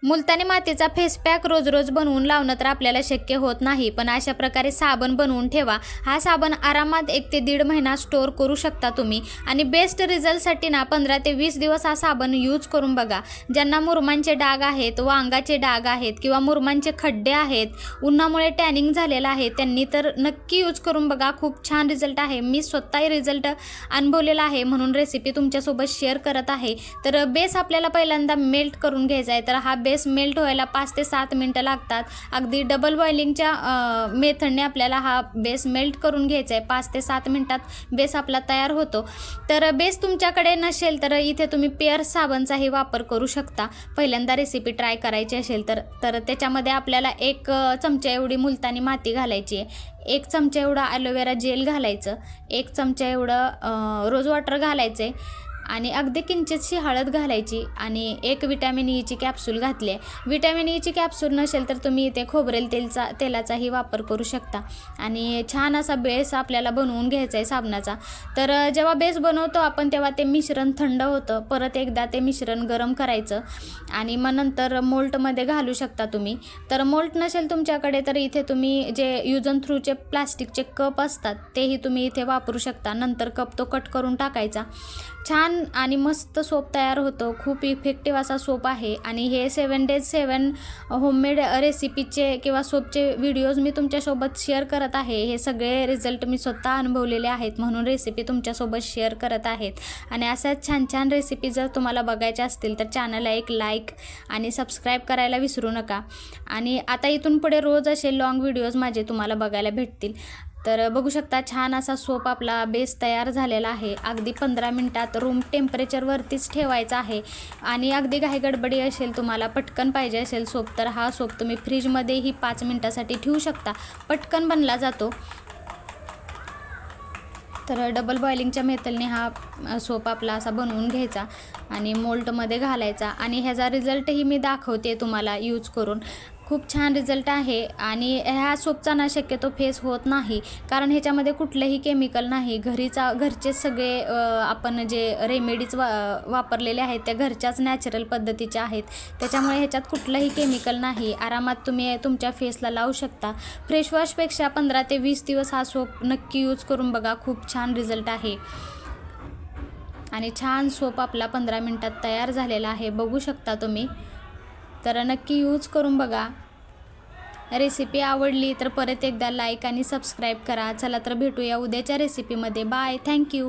मुलतानी मातीचा face pack रोज रोज बनवून लावणं तर आपल्याला शक्य होत नाही, पण अशा प्रकारे साबण बनवून ठेवा. हा साबण आरामात 1 ते 1.5 महिना स्टोअर करू शकता तुम्ही आणि बेस्ट रिझल्टसाठी ना 15 ते 20 दिवस हा साबण यूज करून बघा. ज्यांना मुरुमांचे डाग आहेत, वांगाचे डाग आहेत किंवा मुरुमांचे खड्डे आहेत, उन्हामुळे टॅनिंग झालेलं आहे, त्यांनी तर नक्की यूज करून बघा. खूप छान रिझल्ट आहे. मी स्वतःही रिझल्ट अनुभवलेला आहे म्हणून रेसिपी तुमच्यासोबत शेअर करत आहे. तर बेस आपल्याला पहिल्यांदा मेल्ट करून घ्यायचा आहे. तर हा बेस मेल्ट व्हायला 5 ते 7 मिनटं लागतात. अगदी डबल बॉइलिंगच्या मेथडने आपल्याला हा बेस मेल्ट करून घ्यायचा आहे. 5 ते 7 मिनटात बेस आपला तयार होतो. तर बेस तुमच्याकडे नसेल तर इथे तुम्ही पेअर साबणचाही वापर करू शकता. पहिल्यांदा रेसिपी ट्राय करायची असेल तर त्याच्यामध्ये आपल्याला 1 चमचा एवढी मुलतानी माती घालायची आहे, 1 चमचा एवढा ॲलोवेरा जेल घालायचं, 1 चमचा एवढं रोज वॉटर घालायचं आहे आणि अगदी किंचितशी हळद घालायची आणि 1 विटॅमिन ईची कॅप्सूल घातली आहे. विटॅमिन ईची कॅप्सूल नसेल तर तुम्ही इथे खोबरेल तेलाचाही वापर करू शकता आणि छान असा बेस आपल्याला बनवून घ्यायचा आहे साबणाचा. तर जेव्हा बेस बनवतो आपण तेव्हा ते मिश्रण थंड होतं. परत एकदा ते मिश्रण गरम करायचं आणि मग नंतर मोल्टमध्ये घालू शकता तुम्ही. तर मोल्ट नसेल तुमच्याकडे तर इथे तुम्ही जे यूज अँड थ्रूचे प्लास्टिकचे कप असतात तेही तुम्ही इथे वापरू शकता. नंतर कप तो कट करून टाकायचा. छान आणि मस्त सोप तयार होतो. खूप इफेक्टिव्ह असा सोप आहे आणि हे 7 days 7 होममेड रेसिपीचे किंवा सोपचे व्हिडिओज मी तुमच्यासोबत शेअर करत आहे. हे सगळे रिझल्ट मी स्वतः अनुभवलेले आहेत म्हणून रेसिपी तुमच्यासोबत शेअर करत आहेत. आणि अशाच छान छान रेसिपी जर तुम्हाला बघायच्या असतील तर चॅनलला एक लाईक आणि सबस्क्राईब करायला विसरू नका. आणि आता इथून पुढे रोज असे लॉंग व्हिडिओज माझे तुम्हाला बघायला भेटतील. तर बघू शकता छान असा सोप आपला बेस तयार झालेला आहे. अगदी 15 मिनटात रूम टेम्परेचरवरतीच ठेवायचा आहे आणि अगदी घाई गडबडी असेल, तुम्हाला पटकन पाहिजे असेल सोप, तर हा सोप तुम्ही फ्रीजमध्येही 5 मिनटासाठी ठेवू शकता. पटकन बनला जातो. तर डबल बॉइलिंगच्या मेथडने हा सोप आपला असा बनवून घ्यायचा आणि मोल्टमध्ये घालायचा आणि ह्याचा रिझल्टही मी दाखवते तुम्हाला यूज करून. खूप छान रिझल्ट आहे आणि ह्या सोपचा ना शक्यतो फेस होत नाही कारण ह्याच्यामध्ये कुठलंही केमिकल नाही. घरचे सगळे आपण जे रेमेडीज वापरलेले आहेत त्या घरच्याच नॅचरल पद्धतीच्या आहेत. त्याच्यामुळे ह्याच्यात कुठलंही केमिकल नाही. आरामात तुम्ही तुमच्या फेसला लावू शकता. फ्रेश वॉशपेक्षा 15 ते 20 दिवस हा सोप नक्की यूज करून बघा. खूप छान रिझल्ट आहे आणि छान सोप आपला 15 मिनटात तयार झालेला आहे. बघू शकता तुम्ही. तर नक्की यूज करून बघा. रेसिपी आवडली तर परत एकदा लाईक आणि सबस्क्राईब करा. चला तर भेटूया उद्याच्या रेसिपीमध्ये. बाय. थँक्यू.